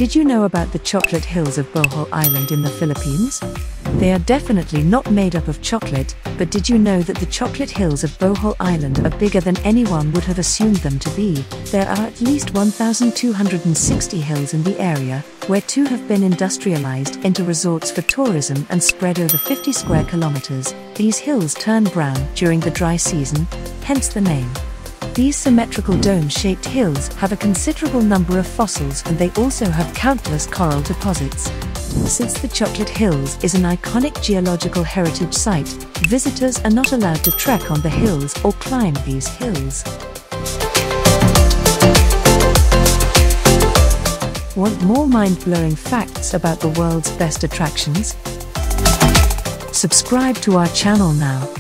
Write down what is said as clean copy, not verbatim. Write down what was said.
Did you know about the chocolate hills of Bohol Island in the Philippines? They are definitely not made up of chocolate, but did you know that the chocolate hills of Bohol Island are bigger than anyone would have assumed them to be? There are at least 1,260 hills in the area, where 2 have been industrialized into resorts for tourism and spread over 50 square kilometers. These hills turn brown during the dry season, hence the name. These symmetrical dome-shaped hills have a considerable number of fossils, and they also have countless coral deposits. Since the Chocolate Hills is an iconic geological heritage site, visitors are not allowed to trek on the hills or climb these hills. Want more mind-blowing facts about the world's best attractions? Subscribe to our channel now.